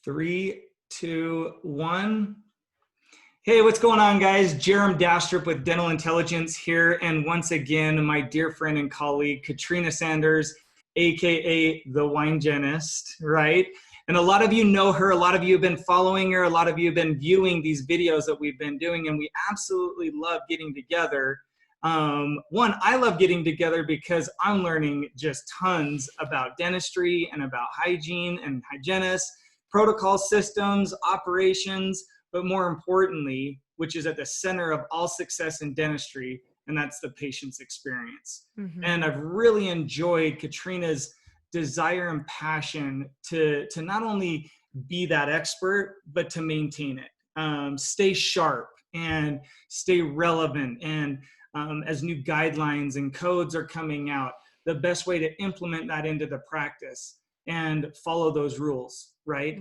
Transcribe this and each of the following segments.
Three, two, one. Hey, what's going on, guys? Jerem Dastrup with Dental Intelligence here. And once again, my dear friend and colleague, Katrina Sanders, AKA the Wine Genist, right? And a lot of you know her. A lot of you have been following her. A lot of you have been viewing these videos that we've been doing. And we absolutely love getting together. One, I love getting together because I'm learning just tons about dentistry and about hygiene and hygienists, protocol systems, operations, but more importantly, which is at the center of all success in dentistry, and that's the patient's experience. And I've really enjoyed Katrina's desire and passion to not only be that expert, but to maintain it, stay sharp and stay relevant. And as new guidelines and codes are coming out, the best way to implement that into the practice and follow those rules, right?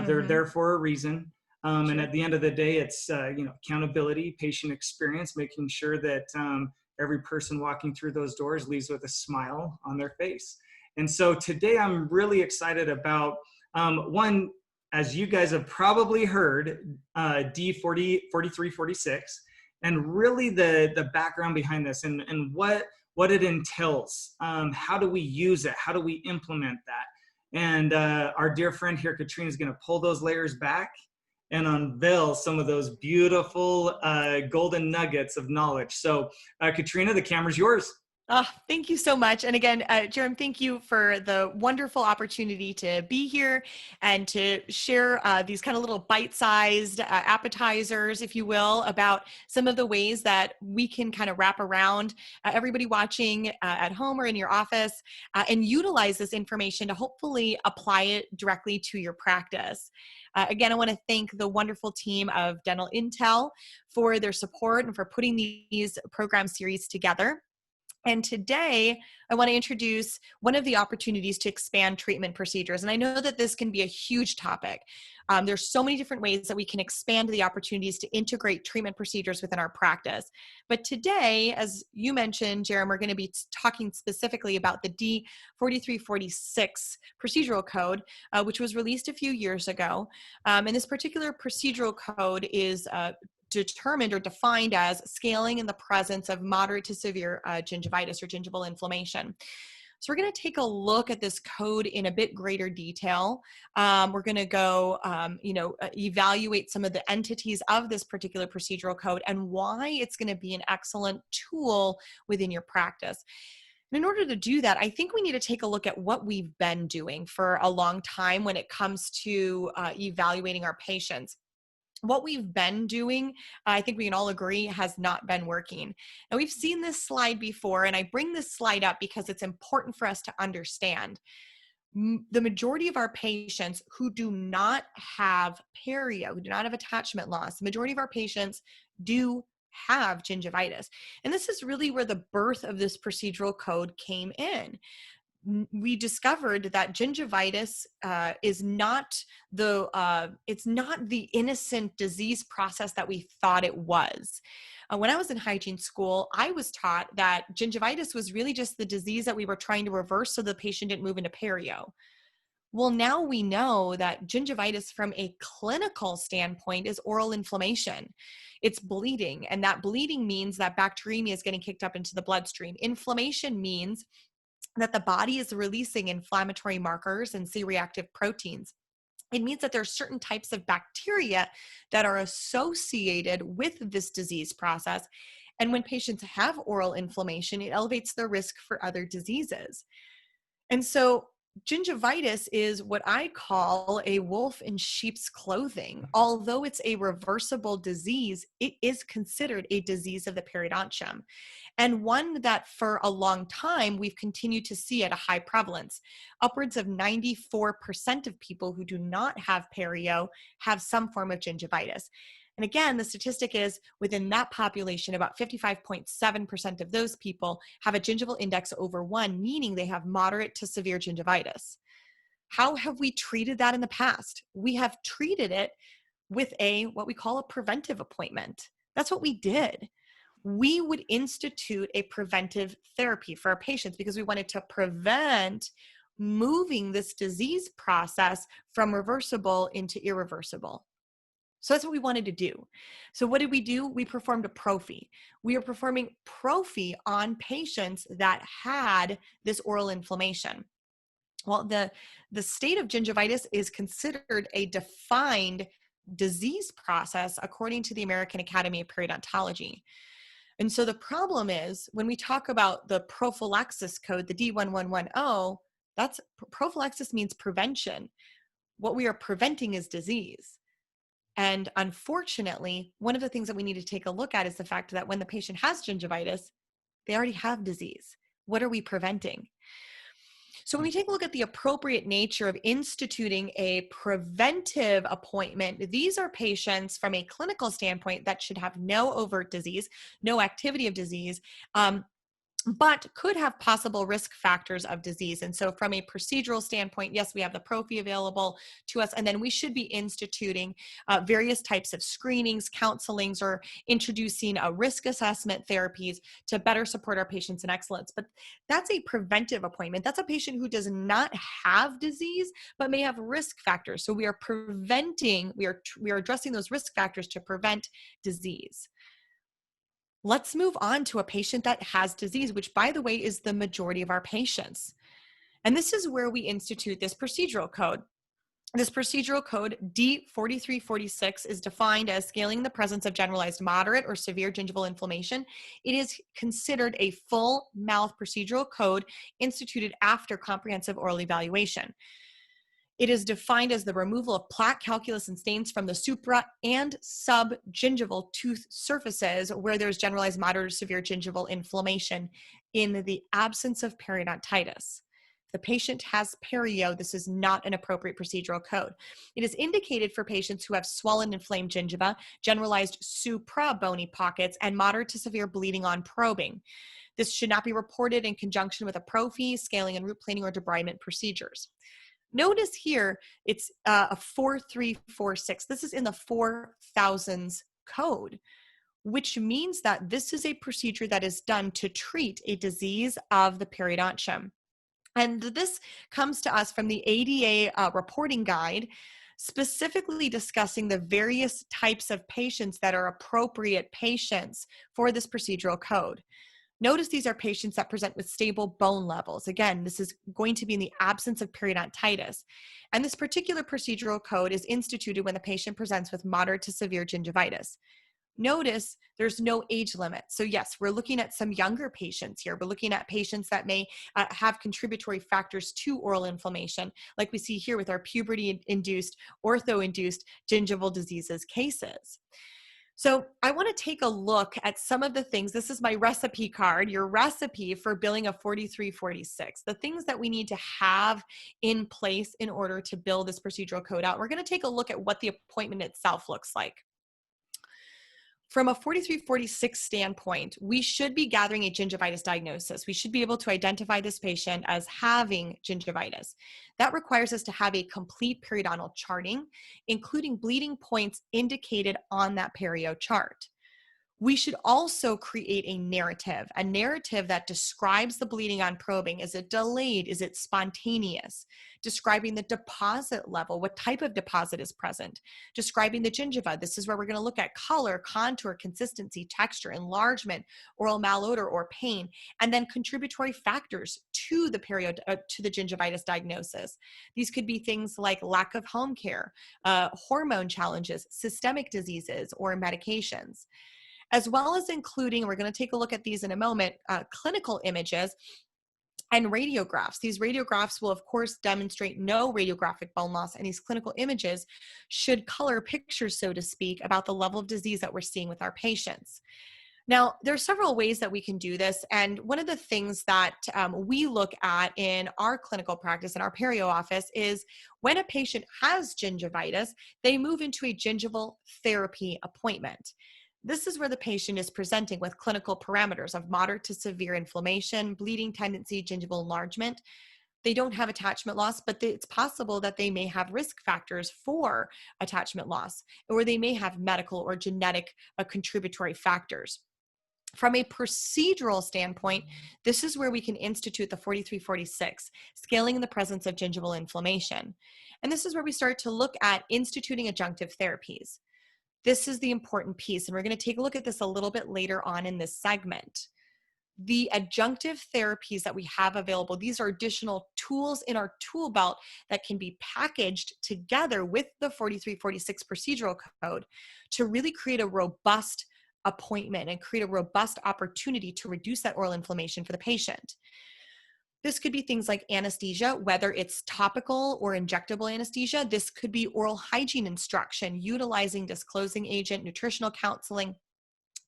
They're there for a reason. And at the end of the day, it's accountability, patient experience, making sure that every person walking through those doors leaves with a smile on their face. And so today I'm really excited about one, as you guys have probably heard, D4346, and really the background behind this and what it entails. How do we use it? How do we implement that? And our dear friend here, Katrina, is going to pull those layers back and unveil some of those beautiful golden nuggets of knowledge. So Katrina, the camera's yours. Oh, thank you so much. And again, Jerem, thank you for the wonderful opportunity to be here and to share these kind of little bite-sized appetizers, if you will, about some of the ways that we can kind of wrap around everybody watching at home or in your office and utilize this information to hopefully apply it directly to your practice. Again, I want to thank the wonderful team of Dental Intel for their support and for putting these program series together. And today, I want to introduce one of the opportunities to expand treatment procedures. And I know that this can be a huge topic. There's so many different ways that we can expand the opportunities to integrate treatment procedures within our practice. But today, as you mentioned, Jerem, we're going to be talking specifically about the D4346 procedural code, which was released a few years ago. And this particular procedural code is determined or defined as scaling in the presence of moderate to severe gingivitis or gingival inflammation. So we're going to take a look at this code in a bit greater detail. We're going to go, evaluate some of the entities of this particular procedural code and why it's going to be an excellent tool within your practice. And in order to do that, I think we need to take a look at what we've been doing for a long time when it comes to evaluating our patients. What we've been doing, I think we can all agree, has not been working. And we've seen this slide before, and I bring this slide up because it's important for us to understand. The majority of our patients who do not have perio, who do not have attachment loss, the majority of our patients do have gingivitis. And this is really where the birth of this procedural code came in. We discovered that gingivitis is not it's not the innocent disease process that we thought it was. When I was in hygiene school, I was taught that gingivitis was really just the disease that we were trying to reverse so the patient didn't move into perio. Well, now we know that gingivitis from a clinical standpoint is oral inflammation. It's bleeding, and that bleeding means that bacteremia is getting kicked up into the bloodstream. Inflammation means that the body is releasing inflammatory markers and C-reactive proteins. It means that there are certain types of bacteria that are associated with this disease process. And when patients have oral inflammation, it elevates their risk for other diseases. And so gingivitis is what I call a wolf in sheep's clothing. Although it's a reversible disease, it is considered a disease of the periodontium, and one that for a long time we've continued to see at a high prevalence. Upwards of 94% of people who do not have perio have some form of gingivitis. And again, the statistic is within that population, about 55.7% of those people have a gingival index over 1, meaning they have moderate to severe gingivitis. How have we treated that in the past? We have treated it with what we call a preventive appointment. That's what we did. We would institute a preventive therapy for our patients because we wanted to prevent moving this disease process from reversible into irreversible. So that's what we wanted to do. So what did we do? We performed a prophy. We are performing prophy on patients that had this oral inflammation. Well, the state of gingivitis is considered a defined disease process according to the American Academy of Periodontology. And so the problem is when we talk about the prophylaxis code, the D4110, that's prophylaxis means prevention. What we are preventing is disease. And unfortunately, one of the things that we need to take a look at is the fact that when the patient has gingivitis, they already have disease. What are we preventing? So when we take a look at the appropriate nature of instituting a preventive appointment, these are patients from a clinical standpoint that should have no overt disease, no activity of disease, but could have possible risk factors of disease. And so from a procedural standpoint, yes, we have the prophy available to us, and then we should be instituting various types of screenings, counselings, or introducing risk assessment therapies to better support our patients in excellence. But that's a preventive appointment. That's a patient who does not have disease, but may have risk factors. So we are preventing, we are addressing those risk factors to prevent disease. Let's move on to a patient that has disease, which, by the way, is the majority of our patients. And this is where we institute this procedural code. This procedural code, D4346, is defined as scaling the presence of generalized moderate or severe gingival inflammation. It is considered a full mouth procedural code instituted after comprehensive oral evaluation. It is defined as the removal of plaque, calculus, and stains from the supra and subgingival tooth surfaces where there's generalized moderate or severe gingival inflammation in the absence of periodontitis. If the patient has perio, this is not an appropriate procedural code. It is indicated for patients who have swollen inflamed gingiva, generalized supra-bony pockets, and moderate to severe bleeding on probing. This should not be reported in conjunction with a prophy, scaling, and root planing or debridement procedures. Notice here, it's a 4346. This is in the 4000s code, which means that this is a procedure that is done to treat a disease of the periodontium. And this comes to us from the ADA reporting guide, specifically discussing the various types of patients that are appropriate patients for this procedural code. Notice these are patients that present with stable bone levels. Again, this is going to be in the absence of periodontitis. And this particular procedural code is instituted when the patient presents with moderate to severe gingivitis. Notice there's no age limit. So yes, we're looking at some younger patients here. We're looking at patients that may have contributory factors to oral inflammation, like we see here with our puberty-induced, ortho-induced gingival diseases cases. So I want to take a look at some of the things. This is my recipe card, your recipe for billing a 4346. The things that we need to have in place in order to bill this procedural code out. We're going to take a look at what the appointment itself looks like. From a 4346 standpoint, we should be gathering a gingivitis diagnosis. We should be able to identify this patient as having gingivitis. That requires us to have a complete periodontal charting, including bleeding points indicated on that perio chart. We should also create a narrative that describes the bleeding on probing. Is it delayed? Is it spontaneous? Describing the deposit level, what type of deposit is present. Describing the gingiva. This is where we're going to look at color, contour, consistency, texture, enlargement, oral malodor, or pain, and then contributory factors to the gingivitis diagnosis. These could be things like lack of home care, hormone challenges, systemic diseases, or medications, as well as including, we're going to take a look at these in a moment, clinical images and radiographs. These radiographs will, of course, demonstrate no radiographic bone loss, and these clinical images should color pictures, so to speak, about the level of disease that we're seeing with our patients. Now, there are several ways that we can do this, and one of the things that we look at in our clinical practice in our perio office is when a patient has gingivitis, they move into a gingival therapy appointment. This is where the patient is presenting with clinical parameters of moderate to severe inflammation, bleeding tendency, gingival enlargement. They don't have attachment loss, but it's possible that they may have risk factors for attachment loss, or they may have medical or genetic contributory factors. From a procedural standpoint, this is where we can institute the 4346, scaling in the presence of gingival inflammation. And this is where we start to look at instituting adjunctive therapies. This is the important piece, and we're going to take a look at this a little bit later on in this segment. The adjunctive therapies that we have available, these are additional tools in our tool belt that can be packaged together with the 4346 procedural code to really create a robust appointment and create a robust opportunity to reduce that oral inflammation for the patient. This could be things like anesthesia, whether it's topical or injectable anesthesia. This could be oral hygiene instruction, utilizing disclosing agent, nutritional counseling,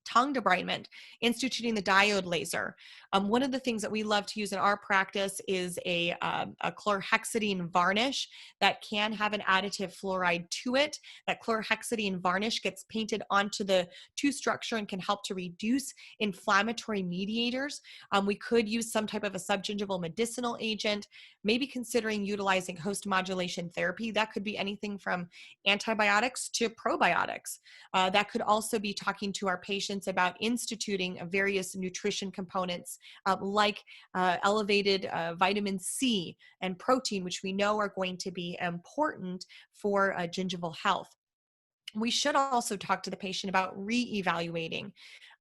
tongue debridement, instituting the diode laser. One of the things that we love to use in our practice is a chlorhexidine varnish that can have an additive fluoride to it. That chlorhexidine varnish gets painted onto the tooth structure and can help to reduce inflammatory mediators. We could use some type of a subgingival medicinal agent, maybe considering utilizing host modulation therapy. That could be anything from antibiotics to probiotics. That could also be talking to our patients about instituting various nutrition components like elevated vitamin C and protein, which we know are going to be important for gingival health. We should also talk to the patient about re-evaluating.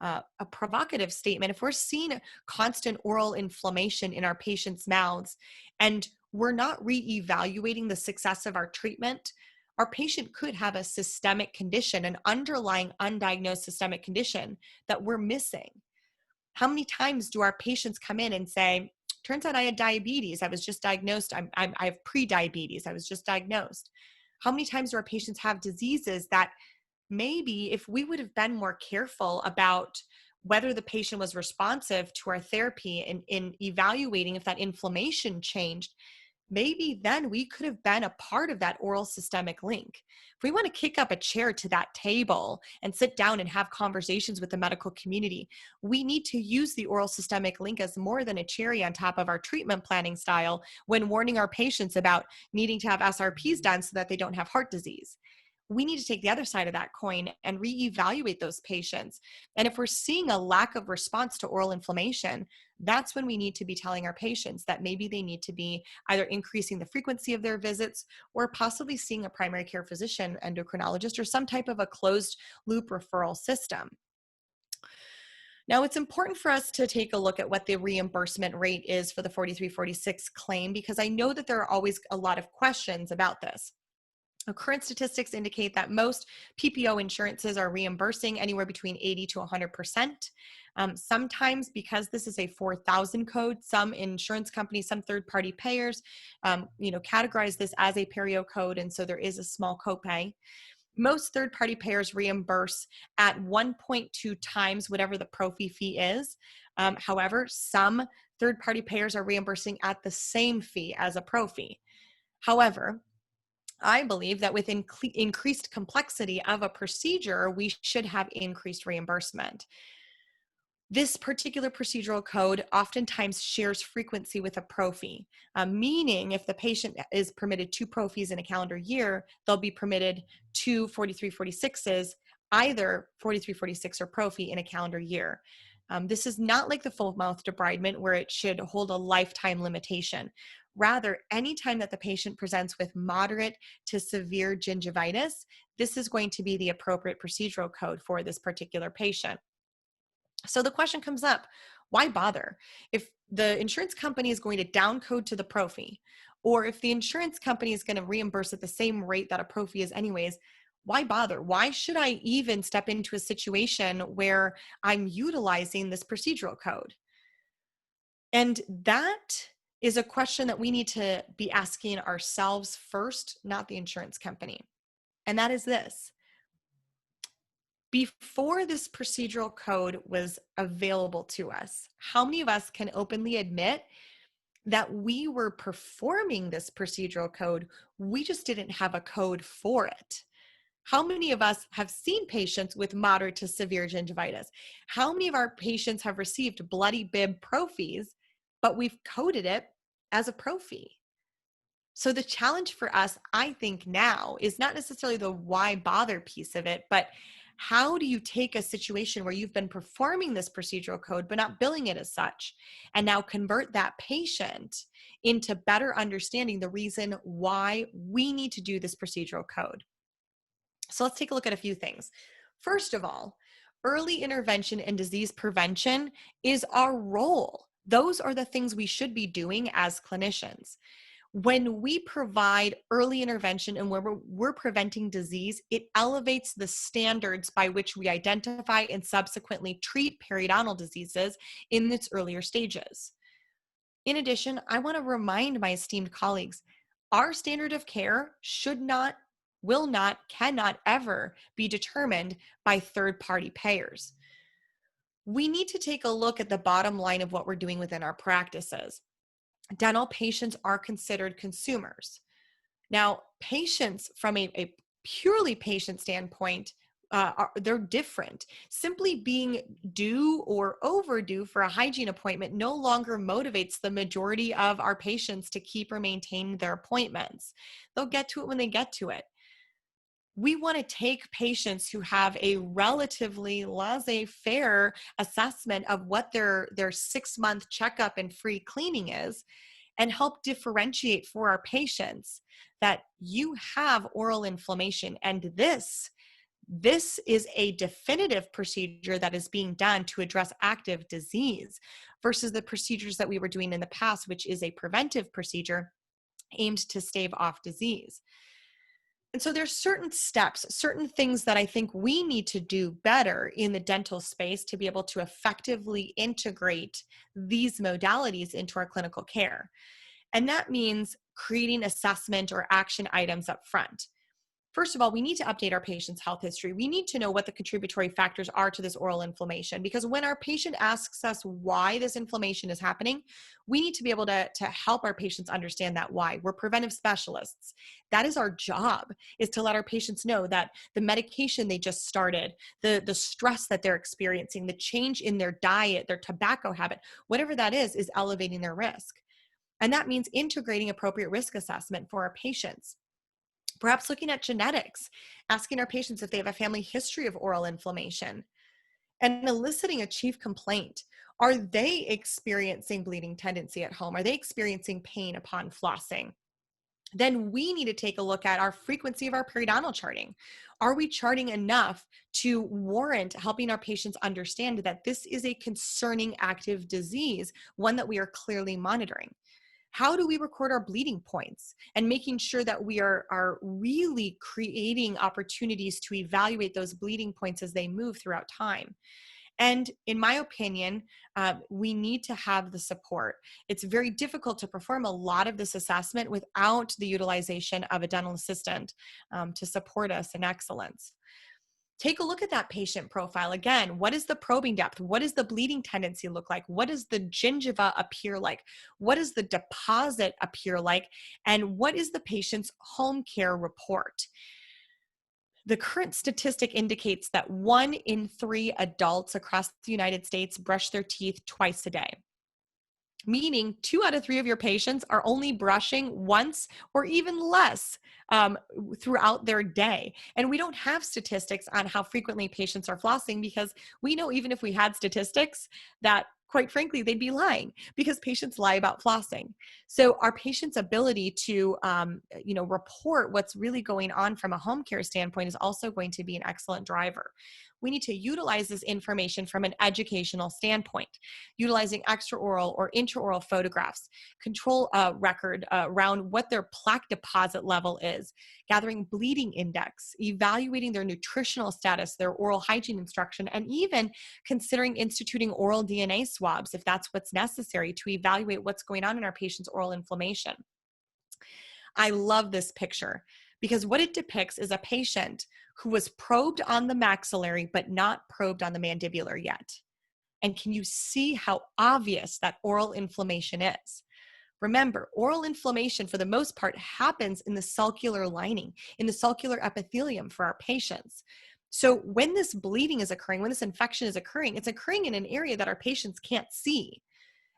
A provocative statement: if we're seeing constant oral inflammation in our patients' mouths and we're not re-evaluating the success of our treatment, our patient could have a systemic condition, an underlying undiagnosed systemic condition that we're missing. How many times do our patients come in and say, turns out I had diabetes, I was just diagnosed, I have pre-diabetes, I was just diagnosed. How many times do our patients have diseases that maybe if we would have been more careful about whether the patient was responsive to our therapy and in evaluating if that inflammation changed, maybe then we could have been a part of that oral systemic link. If we want to kick up a chair to that table and sit down and have conversations with the medical community, we need to use the oral systemic link as more than a cherry on top of our treatment planning style when warning our patients about needing to have SRPs done so that they don't have heart disease. We need to take the other side of that coin and reevaluate those patients. And if we're seeing a lack of response to oral inflammation, that's when we need to be telling our patients that maybe they need to be either increasing the frequency of their visits or possibly seeing a primary care physician, endocrinologist, or some type of a closed loop referral system. Now, it's important for us to take a look at what the reimbursement rate is for the 4346 claim, because I know that there are always a lot of questions about this. Current statistics indicate that most PPO insurances are reimbursing anywhere between 80 to 100%. Sometimes, because this is a 4000 code, some insurance companies, some third-party payers, categorize this as a perio code, and so there is a small copay. Most third-party payers reimburse at 1.2 times whatever the prophy fee is. However, some third-party payers are reimbursing at the same fee as a prophy. However, I believe that with increased complexity of a procedure, we should have increased reimbursement. This particular procedural code oftentimes shares frequency with a prophy, meaning if the patient is permitted 2 prophies in a calendar year, they'll be permitted 2 4346s, either 4346 or prophy in a calendar year. This is not like the full mouth debridement where it should hold a lifetime limitation. Rather, anytime that the patient presents with moderate to severe gingivitis, this is going to be the appropriate procedural code for this particular patient. So the question comes up, why bother? If the insurance company is going to downcode to the prophy, or if the insurance company is going to reimburse at the same rate that a prophy is anyways, why bother? Why should I even step into a situation where I'm utilizing this procedural code? And that is a question that we need to be asking ourselves first, not the insurance company. And that is this: before this procedural code was available to us, how many of us can openly admit that we were performing this procedural code, we just didn't have a code for it? How many of us have seen patients with moderate to severe gingivitis? How many of our patients have received bloody bib prophies, but we've coded it as a prophy? So the challenge for us, I think now, is not necessarily the why bother piece of it, but How do you take a situation where you've been performing this procedural code but not billing it as such, and now convert that patient into better understanding the reason why we need to do this procedural code? So let's take a look at a few things. First of all, early intervention and disease prevention is our role. Those are the things we should be doing as clinicians. When we provide early intervention and where we're preventing disease, it elevates the standards by which we identify and subsequently treat periodontal diseases in its earlier stages. In addition, I want to remind my esteemed colleagues, our standard of care should not, will not, cannot ever be determined by third-party payers. We need to take a look at the bottom line of what we're doing within our practices. Dental patients are considered consumers. Now, patients from a purely patient standpoint, they're different. Simply being due or overdue for a hygiene appointment no longer motivates the majority of our patients to keep or maintain their appointments. They'll get to it when they get to it. We want to take patients who have a relatively laissez-faire assessment of what their 6-month checkup and free cleaning is, and help differentiate for our patients that you have oral inflammation, and this is a definitive procedure that is being done to address active disease versus the procedures that we were doing in the past, which is a preventive procedure aimed to stave off disease. And so there's certain steps, certain things that I think we need to do better in the dental space to be able to effectively integrate these modalities into our clinical care. And that means creating assessment or action items up front. First of all, we need to update our patient's health history. We need to know what the contributory factors are to this oral inflammation, because when our patient asks us why this inflammation is happening, we need to be able to help our patients understand that why. We're preventive specialists. That is our job, is to let our patients know that the medication they just started, the stress that they're experiencing, the change in their diet, their tobacco habit, whatever that is elevating their risk. And that means integrating appropriate risk assessment for our patients. Perhaps looking at genetics, asking our patients if they have a family history of oral inflammation, and eliciting a chief complaint. Are they experiencing bleeding tendency at home? Are they experiencing pain upon flossing? Then we need to take a look at our frequency of our periodontal charting. Are we charting enough to warrant helping our patients understand that this is a concerning active disease, one that we are clearly monitoring? How do we record our bleeding points and making sure that we are really creating opportunities to evaluate those bleeding points as they move throughout time? And in my opinion, we need to have the support. It's very difficult to perform a lot of this assessment without the utilization of a dental assistant to support us in excellence. Take a look at that patient profile. Again, what is the probing depth? What does the bleeding tendency look like? What does the gingiva appear like? What does the deposit appear like? And what is the patient's home care report? The current statistic indicates that 1 in 3 adults across the United States brush their teeth twice a day, meaning 2 out of 3 of your patients are only brushing once or even less throughout their day. And we don't have statistics on how frequently patients are flossing, because we know even if we had statistics that, quite frankly, they'd be lying, because patients lie about flossing. So our patients' ability to report what's really going on from a home care standpoint is also going to be an excellent driver. We need to utilize this information from an educational standpoint, utilizing extraoral or intraoral photographs, control record around what their plaque deposit level is, gathering bleeding index, evaluating their nutritional status, their oral hygiene instruction, and even considering instituting oral DNA swabs if that's what's necessary to evaluate what's going on in our patient's oral inflammation. I love this picture because what it depicts is a patient who was probed on the maxillary but not probed on the mandibular yet. And can you see how obvious that oral inflammation is? Remember, oral inflammation for the most part happens in the sulcular lining, in the sulcular epithelium for our patients. So when this bleeding is occurring, when this infection is occurring, it's occurring in an area that our patients can't see.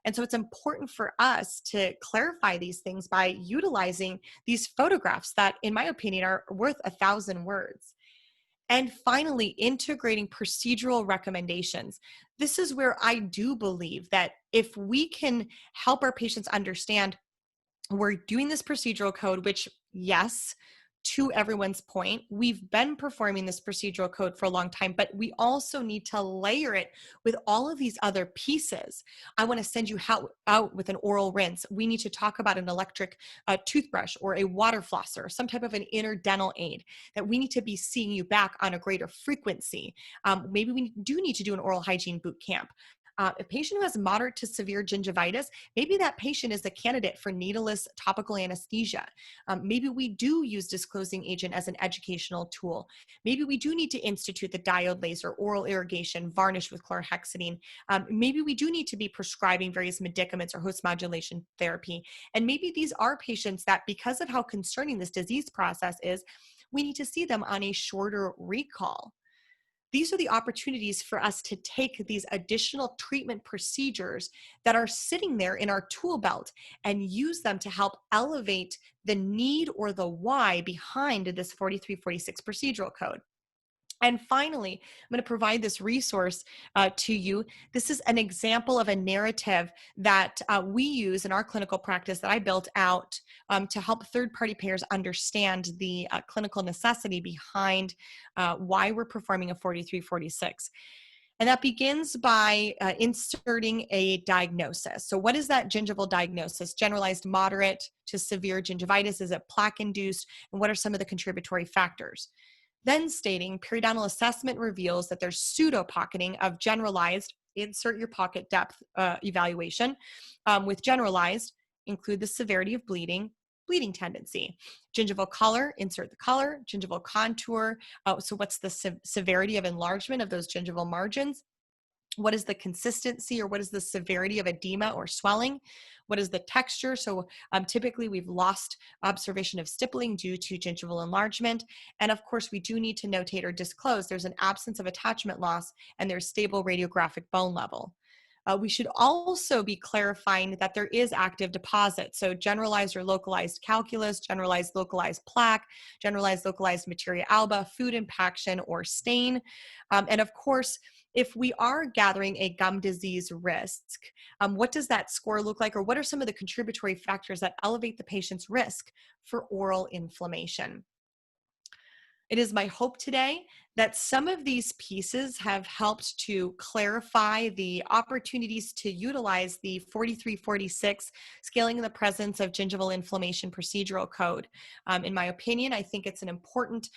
And so it's important for us to clarify these things by utilizing these photographs that, in my opinion, are worth 1,000 words. And finally, integrating procedural recommendations. This is where I do believe that if we can help our patients understand we're doing this procedural code, which, yes, to everyone's point, we've been performing this procedural code for a long time, but we also need to layer it with all of these other pieces. I want to send you out with an oral rinse. We need to talk about an electric toothbrush or a water flosser, some type of an inner dental aid, that we need to be seeing you back on a greater frequency. Maybe we do need to do an oral hygiene boot camp. A patient who has moderate to severe gingivitis, maybe that patient is a candidate for needleless topical anesthesia. Maybe we do use disclosing agent as an educational tool. Maybe we do need to institute the diode laser, oral irrigation, varnish with chlorhexidine. Maybe we do need to be prescribing various medicaments or host modulation therapy. And maybe these are patients that, because of how concerning this disease process is, we need to see them on a shorter recall. These are the opportunities for us to take these additional treatment procedures that are sitting there in our tool belt and use them to help elevate the need or the why behind this 4346 procedural code. And finally, I'm going to provide this resource to you. This is an example of a narrative that we use in our clinical practice that I built out to help third-party payers understand the clinical necessity behind why we're performing a 4346. And that begins by inserting a diagnosis. So what is that gingival diagnosis? Generalized moderate to severe gingivitis? Is it plaque-induced? And what are some of the contributory factors? Then stating periodontal assessment reveals that there's pseudo-pocketing of generalized, insert your pocket depth evaluation. With generalized, include the severity of bleeding, bleeding tendency. Gingival color, insert the color. Gingival contour, so what's the severity of enlargement of those gingival margins? What is the consistency or what is the severity of edema or swelling? What is the texture? So typically we've lost observation of stippling due to gingival enlargement. And of course, we do need to notate or disclose there's an absence of attachment loss and there's stable radiographic bone level. We should also be clarifying that there is active deposit. So generalized or localized calculus, generalized localized plaque, generalized localized materia alba, food impaction or stain. And of course, if we are gathering a gum disease risk, what does that score look like? Or what are some of the contributory factors that elevate the patient's risk for oral inflammation? It is my hope today that some of these pieces have helped to clarify the opportunities to utilize the 4346 scaling the presence of gingival inflammation procedural code. In my opinion, I think it's an important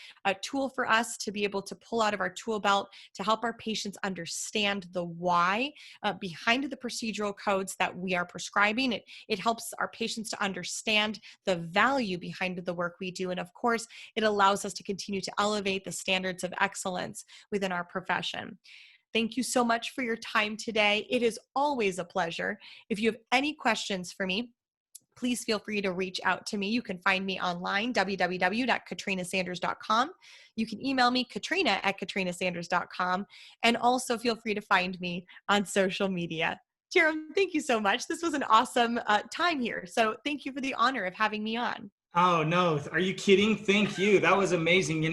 tool for us to be able to pull out of our tool belt to help our patients understand the why behind the procedural codes that we are prescribing. It helps our patients to understand the value behind the work we do. And of course, it allows us to continue to elevate the standards of excellence within our profession. Thank you so much for your time today. It is always a pleasure. If you have any questions for me, please feel free to reach out to me. You can find me online, www.katrinasanders.com. You can email me, katrina@katrinasanders.com. And also feel free to find me on social media. Jerome, thank you so much. This was an awesome time here. So thank you for the honor of having me on. Oh, no. Are you kidding? Thank you. That was amazing.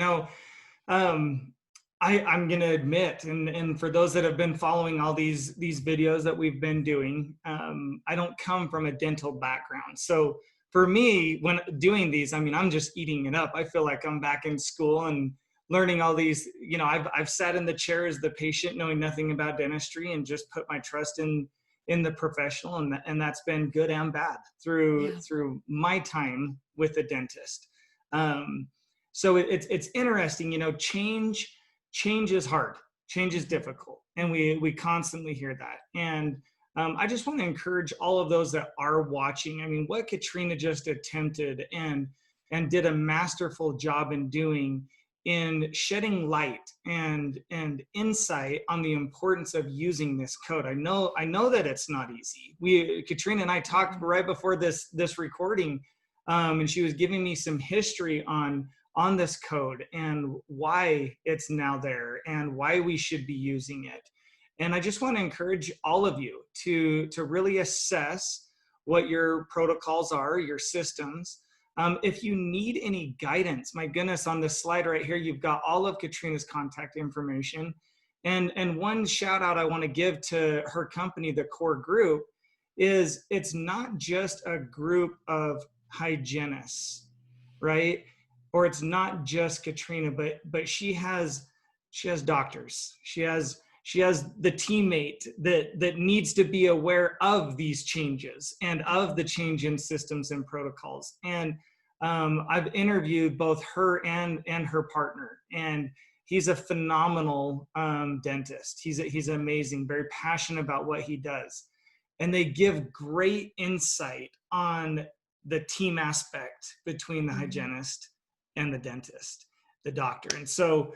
I'm going to admit, and for those that have been following all these videos that we've been doing, I don't come from a dental background. So for me, when doing these, I'm just eating it up. I feel like I'm back in school and learning all these, I've sat in the chair as the patient knowing nothing about dentistry and just put my trust in the professional, and that's been good and bad through my time with the dentist. So it's interesting, change is hard, change is difficult, and we constantly hear that. And I just want to encourage all of those that are watching. What Katrina just attempted and did a masterful job in doing, in shedding light and insight on the importance of using this code. I know that it's not easy. Katrina and I talked right before this recording, and she was giving me some history on this code and why it's now there and why we should be using it. And I just want to encourage all of you to really assess what your protocols are, your systems, If you need any guidance, my goodness, on this slide right here, you've got all of Katrina's contact information. And one shout out I want to give to her company, the Core Group, is it's not just a group of hygienists, right? Or it's not just Katrina, but she has doctors. She has the teammate that needs to be aware of these changes and of the change in systems and protocols. And I've interviewed both her and her partner, and he's a phenomenal dentist. He's amazing, very passionate about what he does. And they give great insight on the team aspect between the hygienist and the dentist, the doctor. And so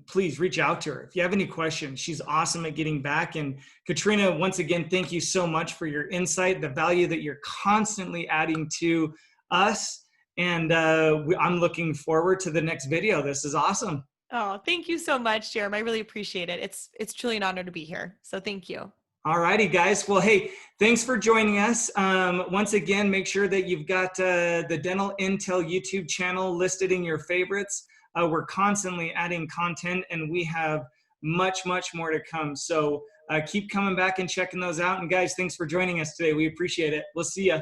please reach out to her if you have any questions. She's awesome at getting back. And Katrina, once again, thank you so much for your insight, the value that you're constantly adding to us. And I'm looking forward to the next video. This is awesome. Oh, thank you so much, Jerem. I really appreciate it. It's truly an honor to be here. So thank you. All righty, guys. Well, hey, thanks for joining us. Once again, make sure that you've got the Dental Intel YouTube channel listed in your favorites. We're constantly adding content, and we have much, much more to come. So keep coming back and checking those out. And guys, thanks for joining us today. We appreciate it. We'll see you.